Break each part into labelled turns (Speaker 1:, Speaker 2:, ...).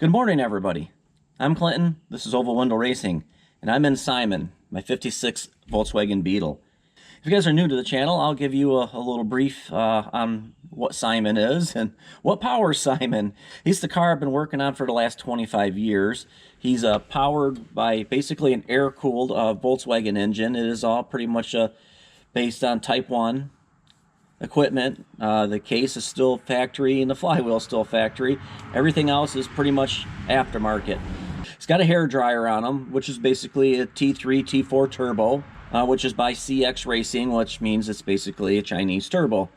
Speaker 1: Good morning, everybody. I'm Clinton, this is Oval Window Racing, and I'm in Simon, my 56 Volkswagen Beetle. If you guys are new to the channel, I'll give you a little brief on what Simon is and what powers Simon. He's the car I've been working on for the last 25 years. He's powered by basically an air-cooled Volkswagen engine. It is all pretty much based on Type 1 equipment. The case is still factory and the flywheel is still factory. Everything else is pretty much aftermarket. It's got a hair dryer on him, which is basically a T3, T4 turbo, which is by CX Racing, which means it's basically a Chinese turbo.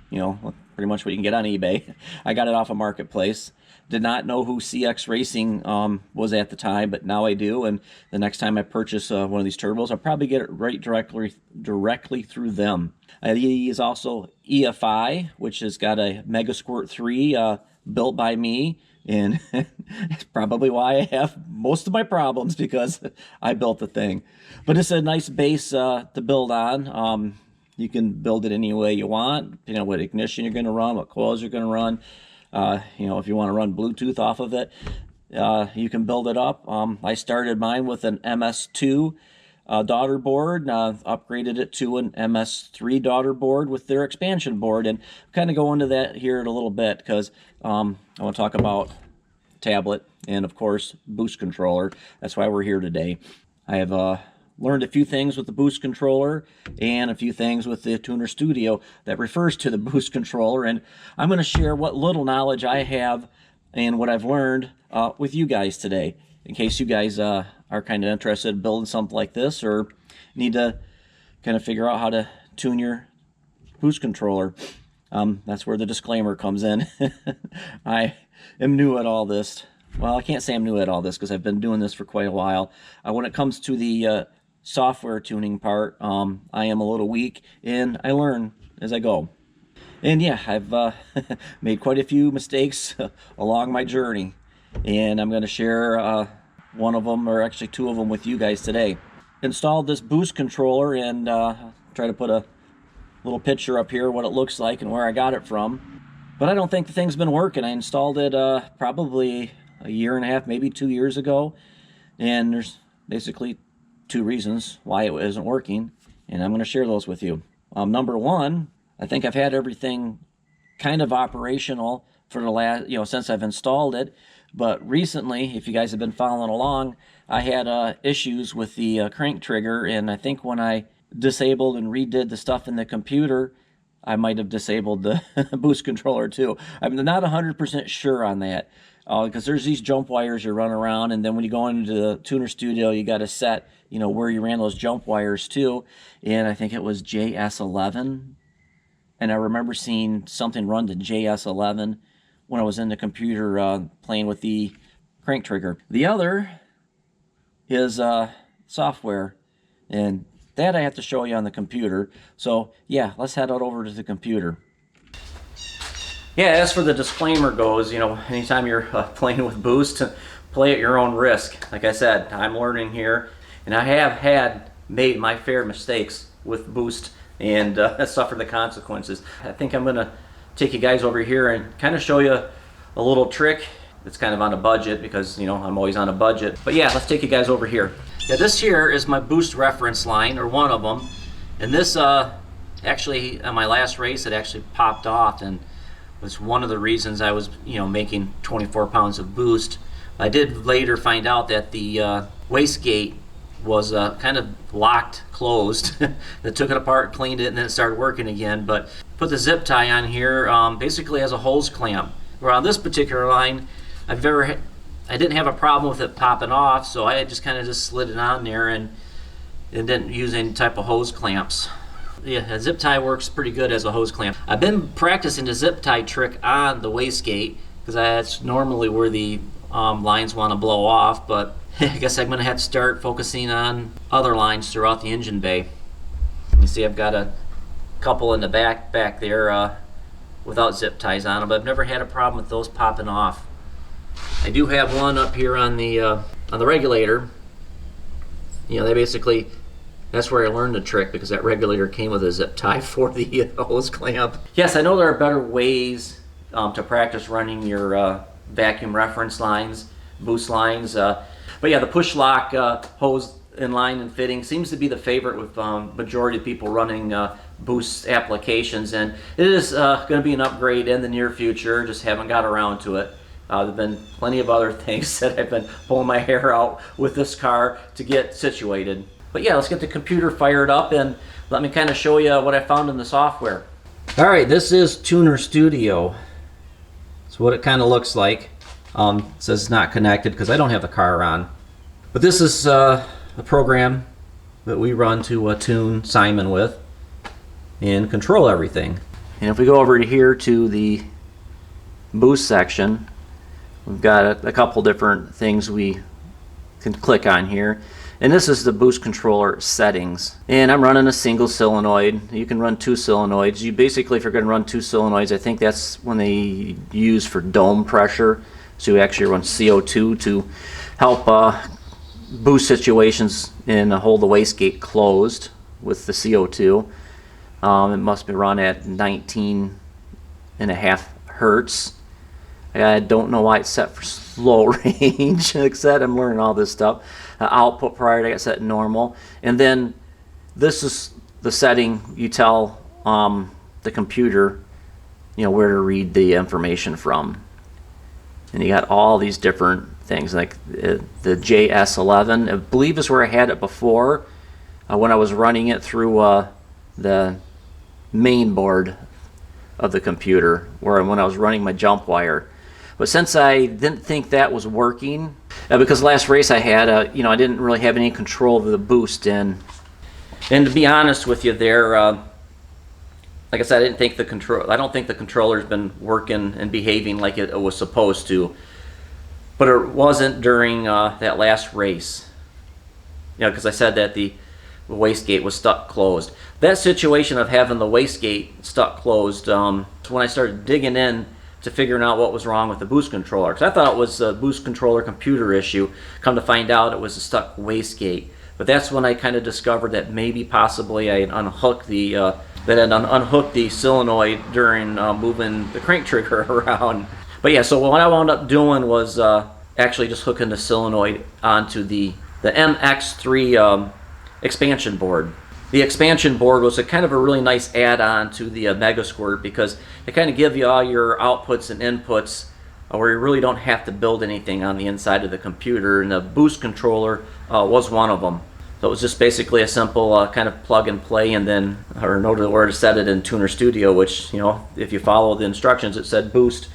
Speaker 1: You know, pretty much what you can get on eBay. I got it off a marketplace. Did not know who CX Racing was at the time, but now I do. And the next time I purchase one of these turbos, I'll probably get it right directly through them. He is also EFI, which has got a Mega Squirt 3 built by me. And it's probably why I have most of my problems, because I built the thing. But it's a nice base to build on. You can build it any way you want, depending on what ignition you're going to run, what coils you're going to run. You know, if you want to run Bluetooth off of it, you can build it up. I started mine with an MS2 daughter board, upgraded it to an MS3 daughter board with their expansion board, and kind of go into that here in a little bit, because I want to talk about tablet and, of course, boost controller. That's why we're here today. I have learned a few things with the boost controller and a few things with the Tuner Studio that refers to the boost controller, and I'm going to share what little knowledge I have and what I've learned with you guys today, in case you guys are kind of interested in building something like this or need to kind of figure out how to tune your boost controller. That's where the disclaimer comes in. I am new at all this. Well, I can't say I'm new at all this because I've been doing this for quite a while. When it comes to the software tuning part, I am a little weak, and I learn as I go. And yeah, I've made quite a few mistakes along my journey, and I'm going to share one of them, or actually two of them, with you guys today. Installed this boost controller, and try to put a little picture up here what it looks like and where I got it from. But I don't think the thing's been working. I installed it probably a year and a half, maybe 2 years ago, and there's basically two reasons why it isn't working, and I'm going to share those with you. Number one, I think I've had everything kind of operational for the last, since I've installed it, but recently, if you guys have been following along, I had issues with the crank trigger, and I think when I disabled and redid the stuff in the computer, I might have disabled the boost controller too. I'm not 100% sure on that, because there's these jump wires you run around, and then when you go into the Tuner Studio, you got to set, where you ran those jump wires to, and I think it was JS11, and I remember seeing something run to JS11 when I was in the computer playing with the crank trigger. The other is software, and that I have to show you on the computer. So yeah, let's head out over to the computer. Yeah, as for the disclaimer goes, anytime you're playing with boost, play at your own risk. Like I said, I'm learning here, and I have made my fair mistakes with boost and suffered the consequences. I think I'm gonna take you guys over here and kind of show you a little trick. It's kind of on a budget, because I'm always on a budget. But yeah, let's take you guys over here. Yeah, this here is my boost reference line, or one of them, and this actually on my last race it actually popped off, and was one of the reasons I was making 24 pounds of boost. I did later find out that the wastegate was kind of locked closed. They took it apart, cleaned it, and then it started working again. But put the zip tie on here basically as a hose clamp. Where on this particular line, I didn't have a problem with it popping off, so I just kind of slid it on there and didn't use any type of hose clamps. Yeah, a zip tie works pretty good as a hose clamp. I've been practicing the zip tie trick on the wastegate, because that's normally where the lines want to blow off, but I guess I'm going to have to start focusing on other lines throughout the engine bay. You see I've got a couple in the back there without zip ties on them, but I've never had a problem with those popping off. I do have one up here on the regulator. They basically, that's where I learned the trick, because that regulator came with a zip tie for the hose clamp. Yes, I know there are better ways to practice running your vacuum reference lines, boost lines. But yeah, the push lock hose in line and fitting seems to be the favorite with majority of people running boost applications, and it is going to be an upgrade in the near future. Just haven't got around to it. There have been plenty of other things that I've been pulling my hair out with this car to get situated. But yeah, let's get the computer fired up and let me kind of show you what I found in the software. All right, this is Tuner Studio. That's what it kind of looks like. It says it's not connected because I don't have the car on. But this is a program that we run to tune Simon with and control everything. And if we go over to here to the boost section, we've got a couple different things we can click on here. And this is the boost controller settings. And I'm running a single solenoid. You can run two solenoids. You basically, if you're going to run two solenoids, I think that's when they use for dome pressure. So you actually run CO2 to help boost situations and hold the wastegate closed with the CO2. It must be run at 19.5 hertz. I don't know why it's set for slow range, except I'm learning all this stuff. Output priority I got set normal. And then this is the setting you tell the computer, where to read the information from. And you got all these different things, like the JS11, I believe is where I had it before when I was running it through the main board of the computer, when I was running my jump wire. But since I didn't think that was working, because last race I had, I didn't really have any control of the boost, and to be honest with you, there, like I said, I don't think the controller's been working and behaving like it was supposed to. But it wasn't during that last race, because I said that the wastegate was stuck closed. That situation of having the wastegate stuck closed, when I started digging in to figuring out what was wrong with the boost controller, because I thought it was a boost controller computer issue. Come to find out, it was a stuck wastegate. But that's when I kind of discovered that maybe possibly I had unhooked the solenoid during moving the crank trigger around. But yeah, so what I wound up doing was actually just hooking the solenoid onto the MX3 expansion board. The expansion board was a kind of a really nice add-on to the Megasquirt, because they kind of give you all your outputs and inputs where you really don't have to build anything on the inside of the computer, and the boost controller was one of them. So it was just basically a simple kind of plug and play, and then, or know where to set it in Tuner Studio, which, if you follow the instructions, it said boost.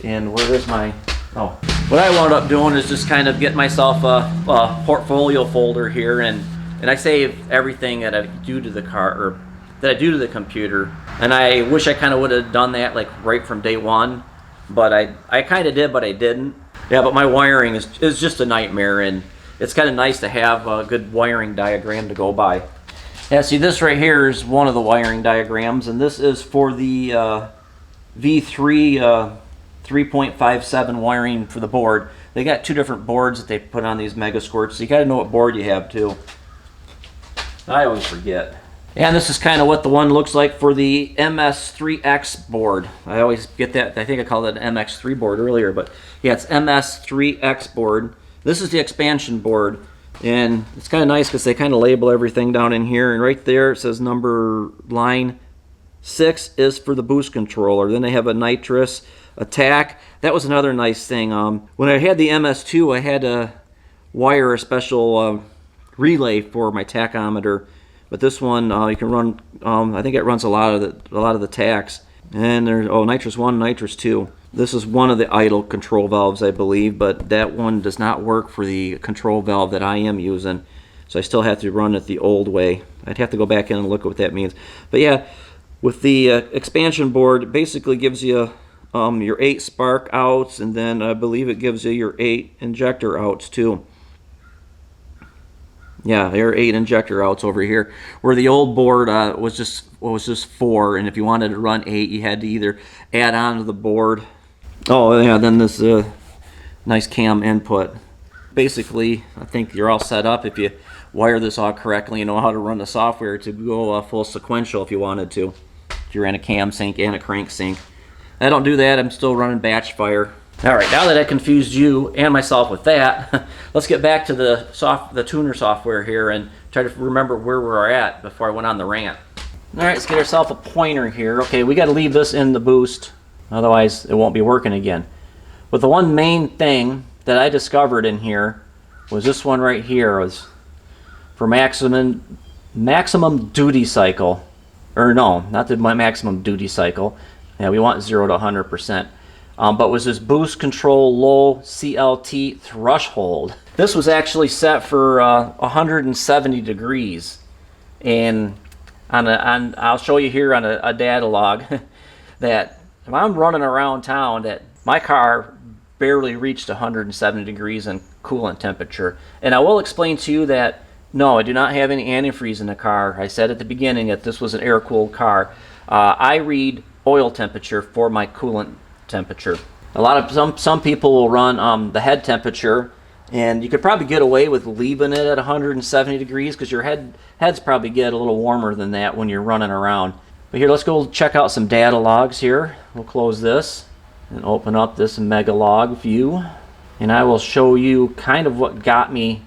Speaker 1: And where is my, what I wound up doing is just kind of get myself a portfolio folder here, and I save everything that I do to the car, or that I do to the computer. And I wish I kind of would have done that like right from day one, but I kind of did, but I didn't. Yeah, but my wiring is just a nightmare, and it's kind of nice to have a good wiring diagram to go by. Yeah, see, this right here is one of the wiring diagrams, and this is for the V3 3.57 wiring for the board. They got two different boards that they put on these Megasquirts, so you got to know what board you have too. I always forget. And this is kind of what the one looks like for the MS3X board. I always get that. I think I called it an MX3 board earlier, but yeah, it's MS3X board. This is the expansion board, and it's kind of nice because they kind of label everything down in here, and right there it says line 6 is for the boost controller. Then they have a nitrous, attack. That was another nice thing. When I had the MS2, I had to wire a special relay for my tachometer, but this one you can run. I think it runs a lot of the tachs. And there's nitrous 1, nitrous 2. This is one of the idle control valves, I believe, but that one does not work for the control valve that I am using, so I still have to run it the old way. I'd have to go back in and look at what that means. But yeah, with the expansion board, it basically gives you your 8 spark outs, and then I believe it gives you your 8 injector outs too. Yeah, there are 8 injector outs over here, where the old board was just 4, and if you wanted to run 8, you had to either add on to the board. Oh yeah, then this nice cam input. Basically, I think you're all set up if you wire this all correctly and know how to run the software to go full sequential if you wanted to. If you're in a cam sync and a crank sync. I don't do that. I'm still running batch fire. All right, now that I confused you and myself with that, let's get back to the tuner software here and try to remember where we're at before I went on the rant. All right, let's get ourselves a pointer here. Okay, we got to leave this in the boost, otherwise it won't be working again. But the one main thing that I discovered in here was this one right here. It was for maximum duty cycle. Or no, not the maximum duty cycle. Yeah, we want 0 to 100%. But was this boost control low CLT threshold. This was actually set for 170 degrees. And I'll show you here on a data log that if I'm running around town, that my car barely reached 170 degrees in coolant temperature. And I will explain to you that no, I do not have any antifreeze in the car. I said at the beginning that this was an air-cooled car. I read oil temperature for my coolant temperature. Some people will run the head temperature, and you could probably get away with leaving it at 170 degrees because your heads probably get a little warmer than that when you're running around. But here, let's go check out some data logs here. We'll close this and open up this mega log view, and I will show you kind of what got me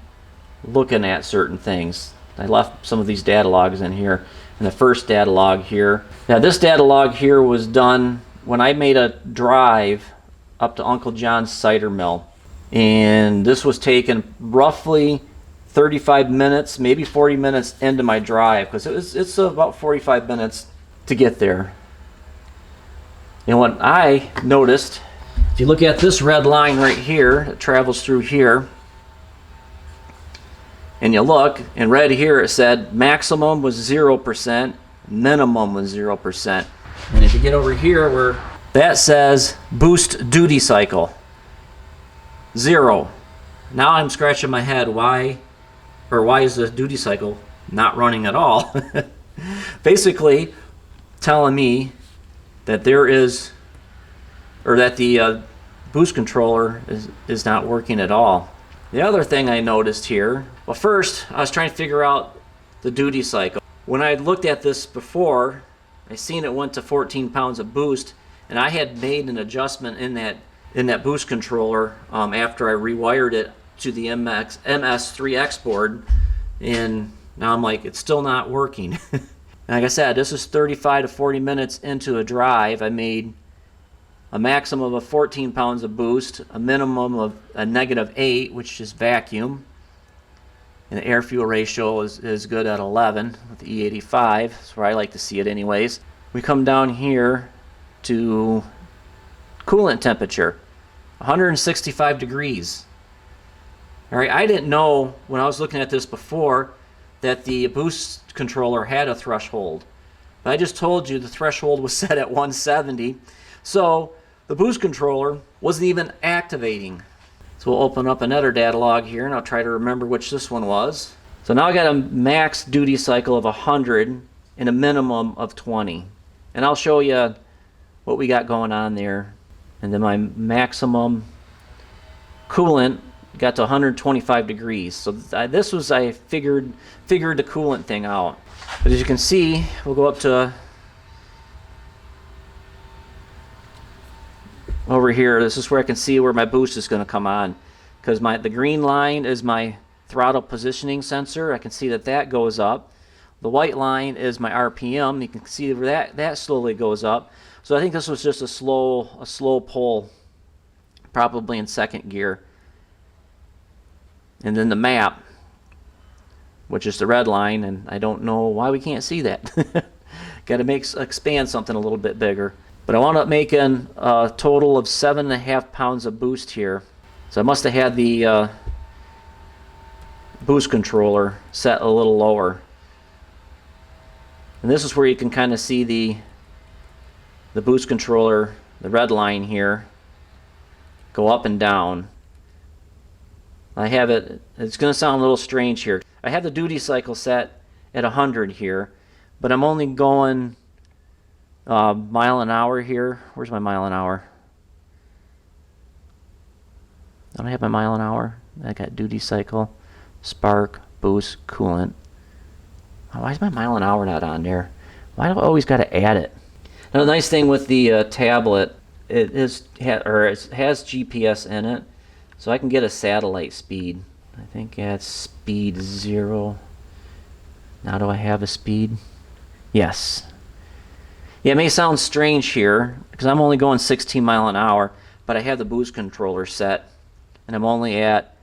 Speaker 1: looking at certain things. I left some of these data logs in here. And the first data log here. Now this data log here was done when I made a drive up to Uncle John's cider mill. And this was taken roughly 35 minutes, maybe 40 minutes into my drive, because it's about 45 minutes to get there. And what I noticed, if you look at this red line right here, it travels through here, and you look, and right here it said maximum was 0%, minimum was 0%. And if you get over here where that says boost duty cycle, 0. Now I'm scratching my head, why is the duty cycle not running at all? Basically telling me that the boost controller is not working at all. The other thing I noticed here, well, first I was trying to figure out the duty cycle. When I looked at this before, I seen it went to 14 pounds of boost, and I had made an adjustment in that boost controller after I rewired it to the MS3X board, and now I'm like, it's still not working. Like I said, this is 35 to 40 minutes into a drive. I made a maximum of 14 pounds of boost, a minimum of a -8, which is vacuum. And the air-fuel ratio is good at 11 with the E85. That's where I like to see it anyways. We come down here to coolant temperature, 165 degrees. All right, I didn't know when I was looking at this before that the boost controller had a threshold. But I just told you the threshold was set at 170. So the boost controller wasn't even activating. So we'll open up another data log here, and I'll try to remember which this one was. So now I got a max duty cycle of 100 and a minimum of 20. And I'll show you what we got going on there. And then my maximum coolant got to 125 degrees. So this was, I figured the coolant thing out. But as you can see, we'll go up to over here. This is where I can see where my boost is going to come on, because the green line is my throttle positioning sensor. I can see that goes up. The white line is my RPM. You can see where that slowly goes up. So I think this was just a slow pull, probably in second gear. And then the map, which is the red line, and I don't know why we can't see that. Got to expand something a little bit bigger. But I wound up making a total of 7.5 pounds of boost here. So I must have had the boost controller set a little lower. And this is where you can kind of see the boost controller, the red line here, go up and down. I have it's going to sound a little strange here. I have the duty cycle set at 100 here, but I'm only going mile an hour here. Where's my mile an hour? I don't have my mile an hour. I got duty cycle, spark, boost, coolant. Why is my mile an hour not on there? Why do I always got to add it? Now the nice thing with the tablet it has GPS in it, so I can get a satellite speed. I think that's speed 0. Now do I have a speed? Yes. Yeah, it may sound strange here because I'm only going 16 mile an hour, but I have the boost controller set, and I'm only at,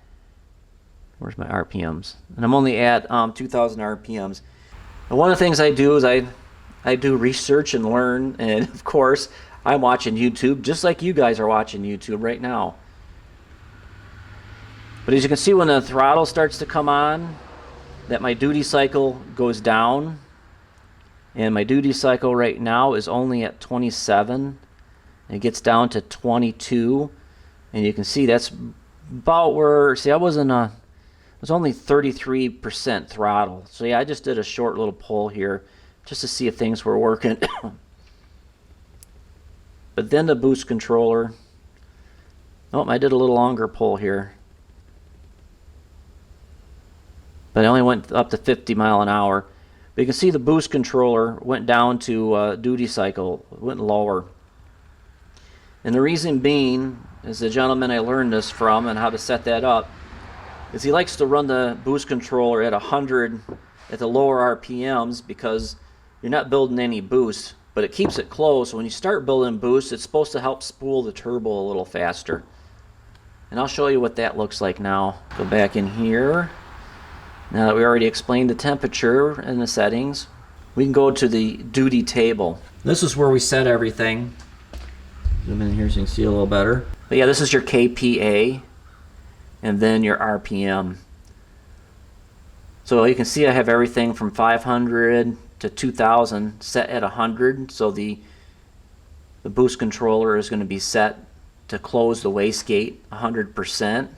Speaker 1: where's my RPMs? And I'm only at 2,000 RPMs. And one of the things I do is I do research and learn, and of course I'm watching YouTube just like you guys are watching YouTube right now. But as you can see, when the throttle starts to come on, that my duty cycle goes down, and my duty cycle right now is only at 27. It gets down to 22, and you can see that's about where, see, it was only 33% throttle. So yeah, I just did a short little pull here just to see if things were working. But then the boost controller, oh, I did a little longer pull here. But I only went up to 50 mile an hour. But you can see the boost controller went down to duty cycle, went lower. And the reason being is the gentleman I learned this from and how to set that up is he likes to run the boost controller at 100 at the lower RPMs because you're not building any boost, but it keeps it close. When you start building boost, it's supposed to help spool the turbo a little faster. And I'll show you what that looks like now. Go back in here. Now that we already explained the temperature and the settings, we can go to the duty table. This is where we set everything. Zoom in here so you can see a little better. But yeah, this is your KPA and then your RPM. So you can see I have everything from 500 to 2000 set at 100. So the boost controller is going to be set to close the wastegate 100%.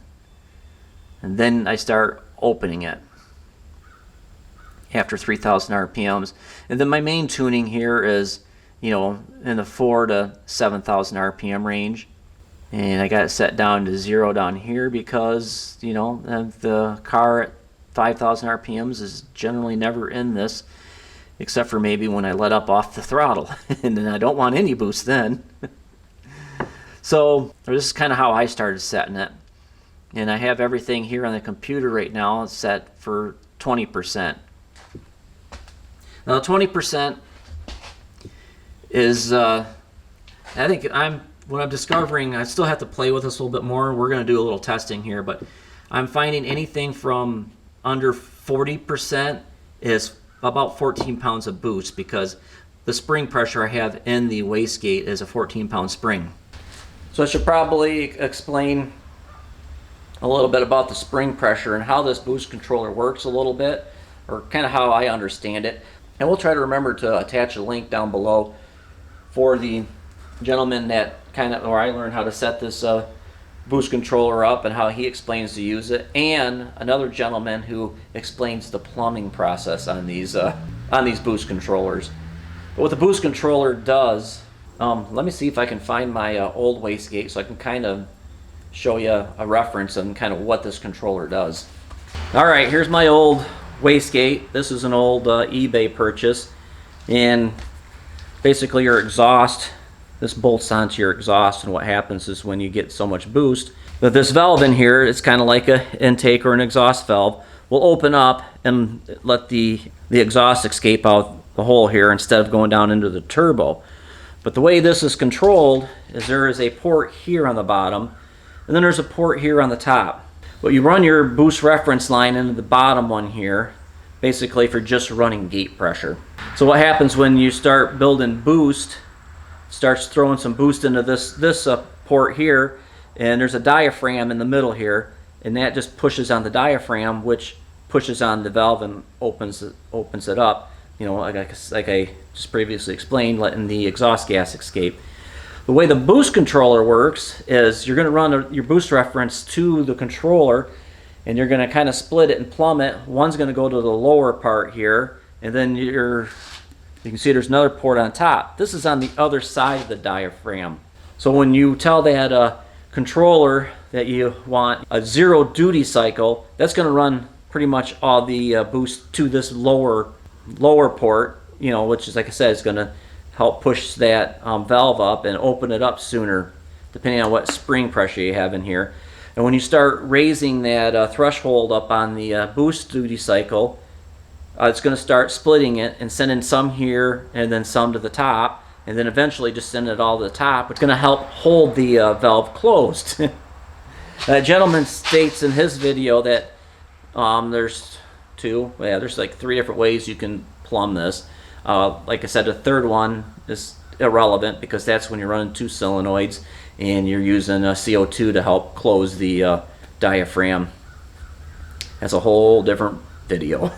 Speaker 1: And then I start opening it after 3,000 RPMs. And then my main tuning here is, you know, in the 4,000 to 7,000 RPM range. And I got it set down to 0 down here because, you know, the car at 5,000 RPMs is generally never in this, except for maybe when I let up off the throttle. And then I don't want any boost then. So this is kind of how I started setting it. And I have everything here on the computer right now set for 20%. Now 20% is, I think what I'm discovering, I still have to play with this a little bit more. We're going to do a little testing here, but I'm finding anything from under 40% is about 14 pounds of boost because the spring pressure I have in the wastegate is a 14-pound spring. So I should probably explain a little bit about the spring pressure and how this boost controller works a little bit, or kind of how I understand it. And we'll try to remember to attach a link down below for the gentleman that where I learned how to set this boost controller up and how he explains to use it, and another gentleman who explains the plumbing process on these boost controllers. But what the boost controller does, let me see if I can find my old wastegate so I can kind of show you a reference on kind of what this controller does. All right, here's my old wastegate. This is an old eBay purchase, and basically your exhaust, this bolts onto your exhaust, and what happens is when you get so much boost, that this valve in here, it's kind of like an intake or an exhaust valve, will open up and let the exhaust escape out the hole here instead of going down into the turbo. But the way this is controlled is there is a port here on the bottom, and then there's a port here on the top. But you run your boost reference line into the bottom one here, basically for just running gate pressure. So what happens when you start building boost, starts throwing some boost into this port here, and there's a diaphragm in the middle here, and that just pushes on the diaphragm, which pushes on the valve and opens it up, you know, like I just previously explained, letting the exhaust gas escape. The way the boost controller works is you're going to run your boost reference to the controller, and you're going to kind of split it and plumb it. One's going to go to the lower part here, and then you can see there's another port on top. This is on the other side of the diaphragm. So when you tell that controller that you want a 0 duty cycle, that's going to run pretty much all the boost to this lower port, you know, which is, like I said, is going to help push that valve up and open it up sooner, depending on what spring pressure you have in here. And when you start raising that threshold up on the boost duty cycle, it's going to start splitting it and sending some here and then some to the top, and then eventually just send it all to the top. It's going to help hold the valve closed. That gentleman states in his video that there's like 3 different ways you can plumb this. Like I said, the third one is irrelevant because that's when you're running 2 solenoids and you're using CO2 to help close the diaphragm. That's a whole different video.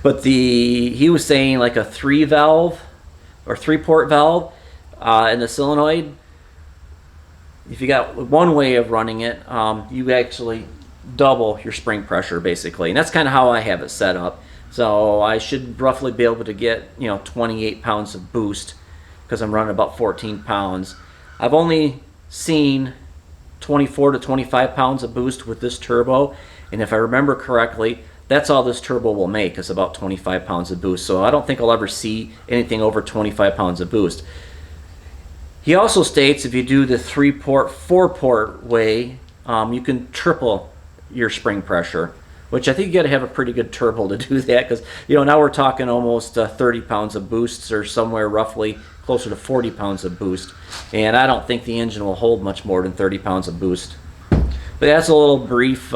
Speaker 1: But he was saying like a 3-valve or 3-port valve in the solenoid. If you got one way of running it, you actually double your spring pressure basically, and that's kind of how I have it set up. So I should roughly be able to get 28 pounds of boost because I'm running about 14 pounds. I've only seen 24 to 25 pounds of boost with this turbo, and if I remember correctly, that's all this turbo will make is about 25 pounds of boost. So I don't think I'll ever see anything over 25 pounds of boost. He also states if you do the 3-port, 4-port way, you can triple your spring pressure, which I think you got to have a pretty good turbo to do that, because now we're talking almost 30 pounds of boosts, or somewhere roughly closer to 40 pounds of boost, and I don't think the engine will hold much more than 30 pounds of boost. But that's a little brief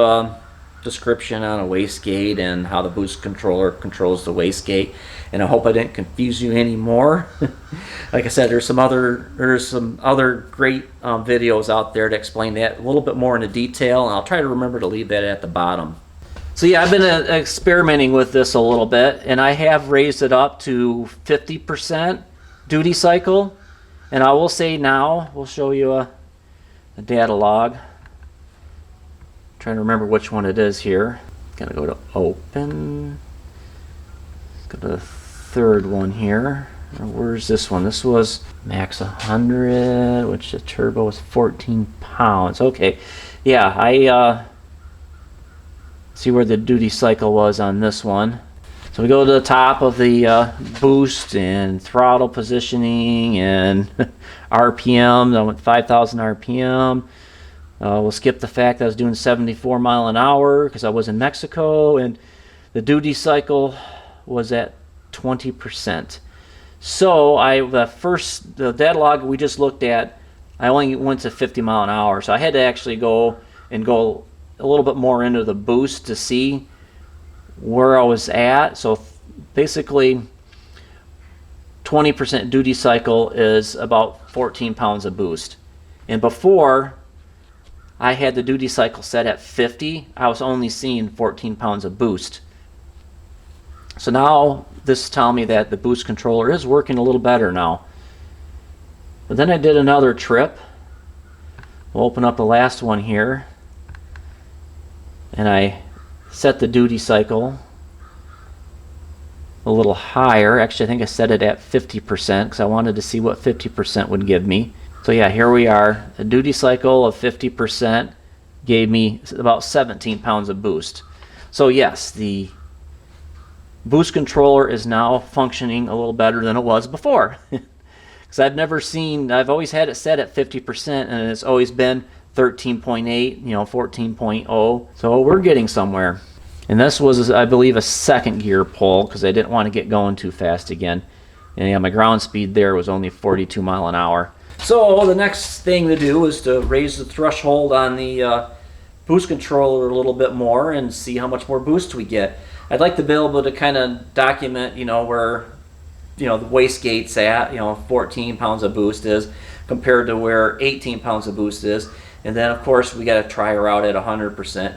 Speaker 1: description on a wastegate and how the boost controller controls the wastegate, and I hope I didn't confuse you anymore. Like I said, there's some other great videos out there to explain that a little bit more into detail, and I'll try to remember to leave that at the bottom. So yeah, I've been experimenting with this a little bit, and I have raised it up to 50% duty cycle, and I will say now, we'll show you a data log. Trying to remember which one it is here. Gotta go to open. Let's go to the third one here. Where's this one? This was max 100, which the turbo was 14 pounds. Okay, yeah, I see where the duty cycle was on this one. So we go to the top of the boost and throttle positioning and RPM. I went 5,000 RPM. We'll skip the fact that I was doing 74 mile an hour because I was in Mexico, and the duty cycle was at 20%. So the data log we just looked at, I only went to 50 mile an hour. So I had to actually go a little bit more into the boost to see where I was at. So basically 20% duty cycle is about 14 pounds of boost. And before I had the duty cycle set at 50, I was only seeing 14 pounds of boost. So now this is telling me that the boost controller is working a little better now. But then I did another trip. We'll open up the last one here, and I set the duty cycle a little higher. Actually, I think I set it at 50% because I wanted to see what 50% would give me. So yeah, here we are. A duty cycle of 50% gave me about 17 pounds of boost. So yes, the boost controller is now functioning a little better than it was before. Because I've always had it set at 50%, and it's always been 13.8, 14.0. So we're getting somewhere. And this was, I believe, a second gear pull because I didn't want to get going too fast again. And yeah, my ground speed there was only 42 mile an hour. So the next thing to do is to raise the threshold on the boost controller a little bit more and see how much more boost we get. I'd like to be able to kind of document, where, the wastegate's at, 14 pounds of boost is compared to where 18 pounds of boost is. And then, of course, we got to try her out at 100%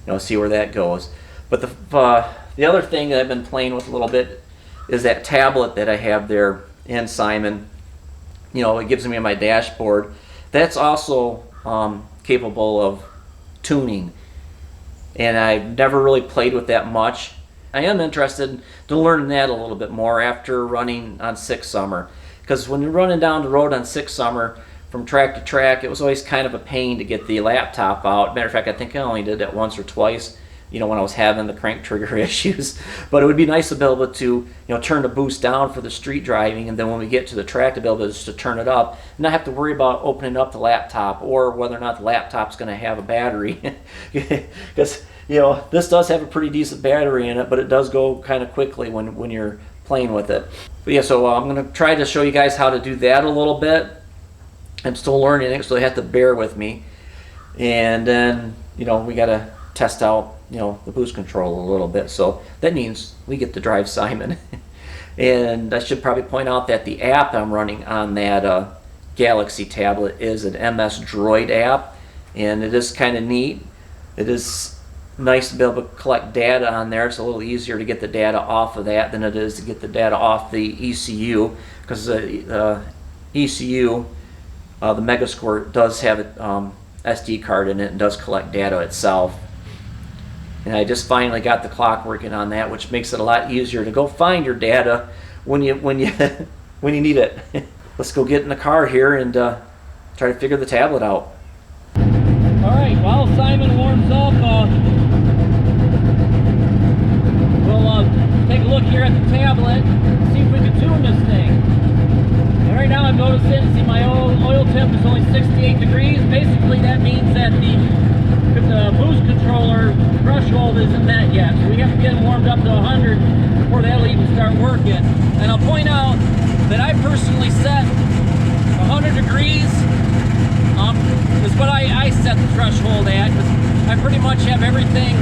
Speaker 1: and, see where that goes. But the other thing that I've been playing with a little bit is that tablet that I have there in Simon. It gives me my dashboard. That's also capable of tuning, and I've never really played with that much. I am interested to learn that a little bit more after running on 6 Summer, because when you're running down the road on 6 Summer from track to track, it was always kind of a pain to get the laptop out. Matter of fact, I think I only did that once or twice when I was having the crank trigger issues. But it would be nice to be able to, turn the boost down for the street driving, and then when we get to the track to be able to just to turn it up and not have to worry about opening up the laptop or whether or not the laptop's going to have a battery. Because this does have a pretty decent battery in it, but it does go kind of quickly when you're playing with it. But yeah, so I'm going to try to show you guys how to do that a little bit. I'm still learning it, so you have to bear with me. And then, we got to test out, the boost control a little bit. So that means we get to drive Simon. And I should probably point out that the app I'm running on that Galaxy tablet is an MS Droid app, and it is kind of neat. It is nice to be able to collect data on there. It's a little easier to get the data off of that than it is to get the data off the ECU, because the ECU, the Megascore, does have an SD card in it and does collect data itself. And I just finally got the clock working on that, which makes it a lot easier to go find your data when you need it. Let's go get in the car here and try to figure the tablet out. All right, while Simon warms up, we'll take a look here at the tablet and see if we can tune this thing. And right now I'm noticing, see, my oil temp is only 68 degrees. Basically that means that the boost controller threshold isn't met yet, so we have to get it warmed up to 100 before that'll even start working. And I'll point out that I personally set 100 degrees is what I set the threshold at, because I pretty much have everything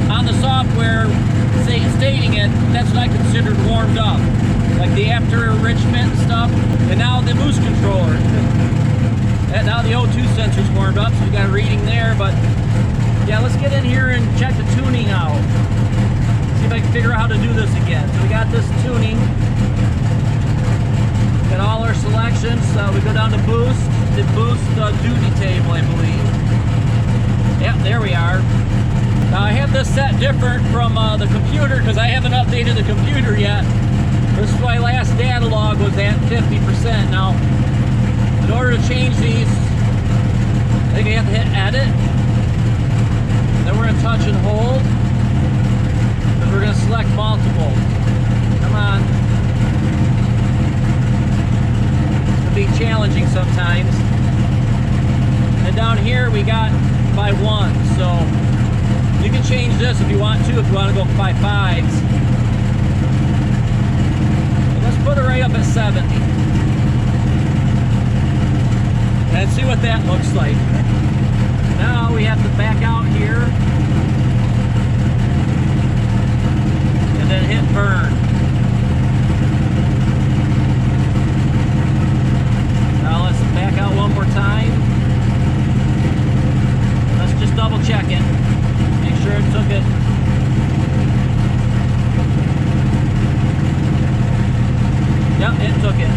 Speaker 1: on the software stating it. That's what I considered warmed up, like the after enrichment and stuff, and now the boost controller. And now the O2 sensor's warmed up, so we got a reading there. But yeah, let's get in here and check the tuning out. See if I can figure out how to do this again. So we got this tuning. Got all our selections. We go down to boost, the boost duty table, I believe. Yep, there we are. Now I have this set different from the computer because I haven't updated the computer yet. This is my last data log was at 50%. Now, in order to change these, I think I have to hit edit. Then we're going to touch and hold. Then we're going to select multiple. Come on. It can be challenging sometimes. And down here we got by one. So you can change this if you want to, if you want to go by fives. And let's put it right up at 70. And see what that looks like. Now we have to back out here and then hit burn. Now let's back out one more time. Let's just double check it. Make sure it took it. Yep, it took it.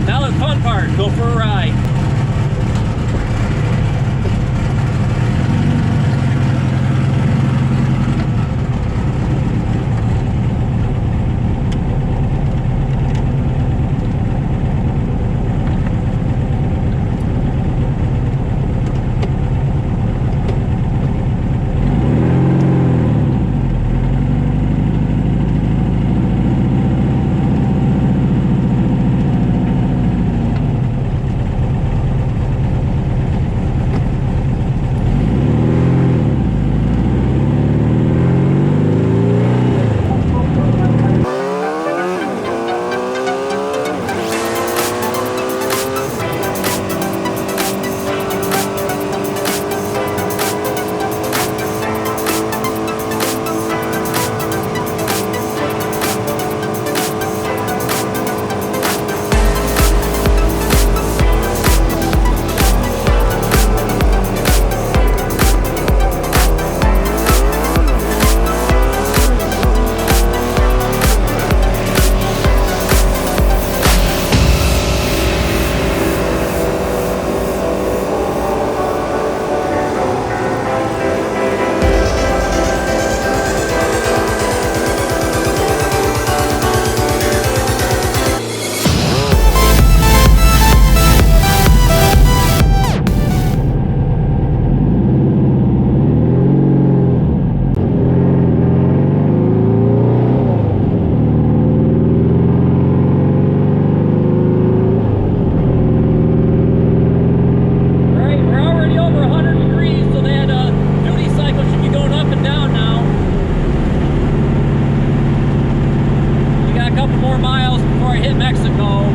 Speaker 1: Now the fun part, go for a ride. miles before I hit Mexico.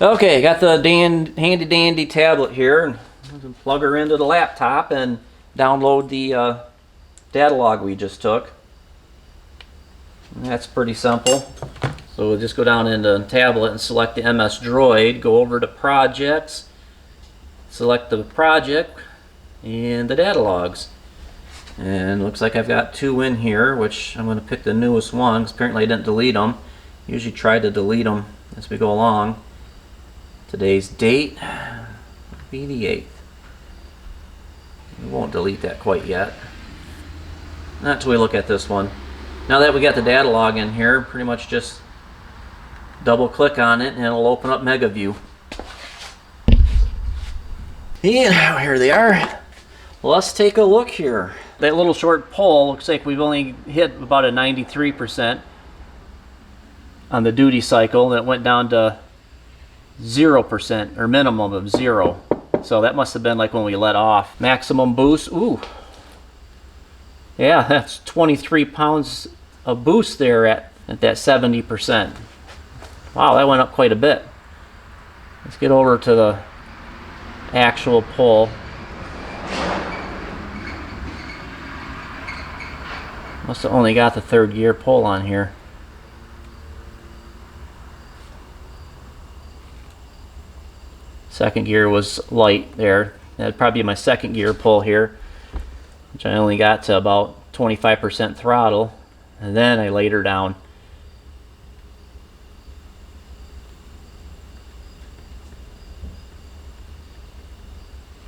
Speaker 1: Okay, got the handy dandy tablet here. Plug her into the laptop and download the data log we just took. And that's pretty simple. So we'll just go down into tablet and select the MS Droid, go over to projects, select the project and the data logs. And looks like I've got 2 in here, which I'm going to pick the newest one because apparently I didn't delete them. Usually try to delete them as we go along. Today's date will be the 8th. We won't delete that quite yet. Not until we look at this one. Now that we got the data log in here, pretty much just double click on it and it'll open up MegaView. And here they are. Let's take a look here. That little short pull looks like we've only hit about a 93% on the duty cycle, and it went down to 0% or minimum of 0. So that must have been like when we let off. Maximum boost, ooh. Yeah, that's 23 pounds of boost there at that 70%. Wow, that went up quite a bit. Let's get over to the actual pull. Must have only got the 3rd gear pull on here. Second gear was light there. That'd probably be my 2nd gear pull here, which I only got to about 25% throttle, and then I laid her down.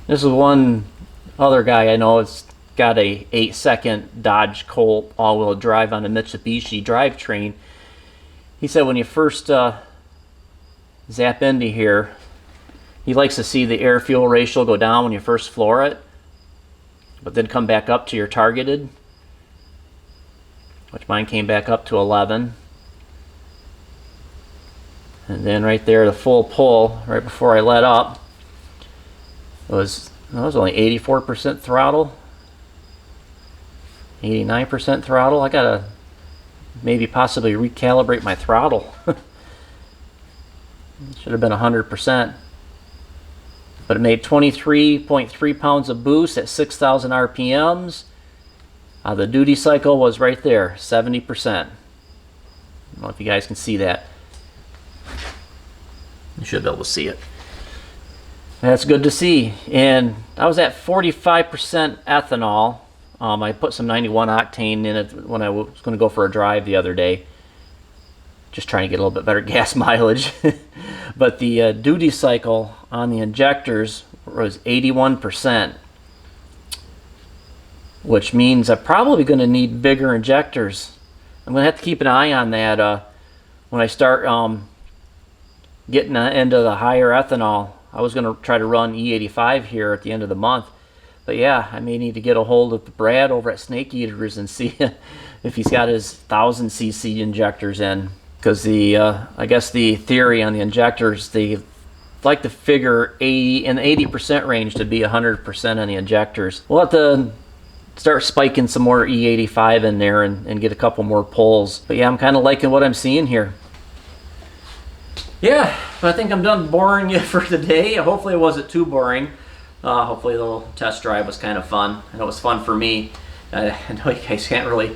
Speaker 1: This is one other guy I know. It's got a 8-second Dodge Colt all-wheel drive on a Mitsubishi drivetrain. He said when you first zap into here, he likes to see the air-fuel ratio go down when you first floor it, but then come back up to your targeted, which mine came back up to 11. And then right there, the full pull, right before I let up, it was only 84% throttle, 89% throttle. I gotta maybe possibly recalibrate my throttle. Should have been 100%. But it made 23.3 pounds of boost at 6,000 RPMs. The duty cycle was right there, 70%. I don't know if you guys can see that. You should be able to see it.
Speaker 2: That's good to see. And I was at 45% ethanol. I put some 91 octane in it when I was going to go for a drive the other day. Just trying to get a little bit better gas mileage. But the duty cycle on the injectors was 81%, which means I'm probably going to need bigger injectors. I'm going to have to keep an eye on that when I start getting into the higher ethanol. I was going to try to run E85 here at the end of the month. But yeah, I may need to get a hold of Brad over at Snake Eaters and see if he's got his 1000 cc injectors in. Because I guess the theory on the injectors, they like to figure 80 in the 80% range to be 100% on the injectors. We'll have to start spiking some more E85 in there and get a couple more pulls. But yeah, I'm kind of liking what I'm seeing here. Yeah, but I think I'm done boring you for today. Hopefully it wasn't too boring. Hopefully the little test drive was kind of fun. I know it was fun for me. I know you guys can't really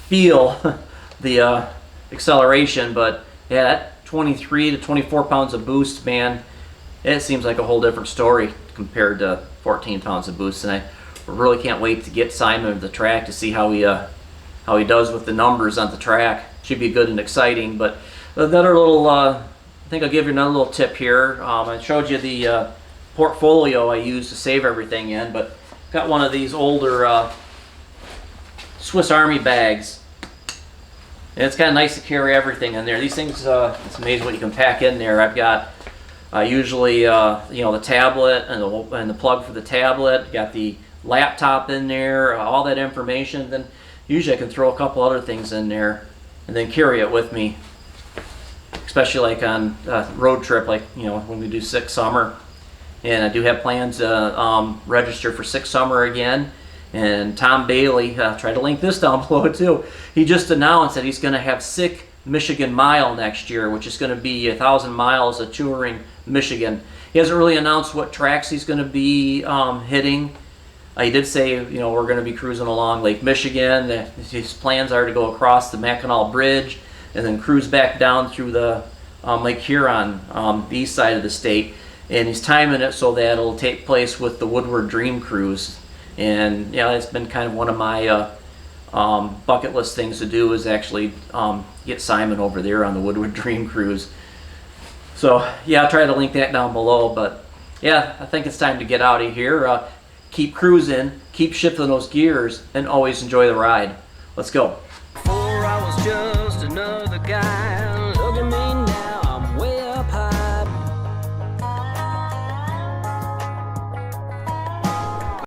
Speaker 2: feel the acceleration, but yeah, that 23 to 24 pounds of boost, man, it seems like a whole different story compared to 14 pounds of boost. And I really can't wait to get Simon to the track to see how he does with the numbers on the track. Should be good and exciting. But another little, I think I'll give you another little tip here. I showed you the portfolio I use to save everything in, but got one of these older Swiss Army bags. And it's kind of nice to carry everything in there. These things, it's amazing what you can pack in there. I've got usually the tablet and the plug for the tablet. Got the laptop in there, all that information. Then usually I can throw a couple other things in there and then carry it with me. Especially like on a road trip, like when we do Six Summer. And I do have plans to register for Six Summer again. And Tom Bailey, try to link this down below too. He just announced that he's going to have Sick Michigan Mile next year, which is going to be 1,000 miles of touring Michigan. He hasn't really announced what tracks he's going to be hitting. He did say, we're going to be cruising along Lake Michigan. His plans are to go across the Mackinac Bridge and then cruise back down through the Lake Huron, the east side of the state. And he's timing it so that it'll take place with the Woodward Dream Cruise. And yeah, it's been kind of one of my bucket list things to do is actually get Simon over there on the Woodward Dream Cruise. So yeah, I'll try to link that down below. But yeah, I think it's time to get out of here. Keep cruising, keep shifting those gears, and always enjoy the ride. Let's go.
Speaker 3: Before I was just another guy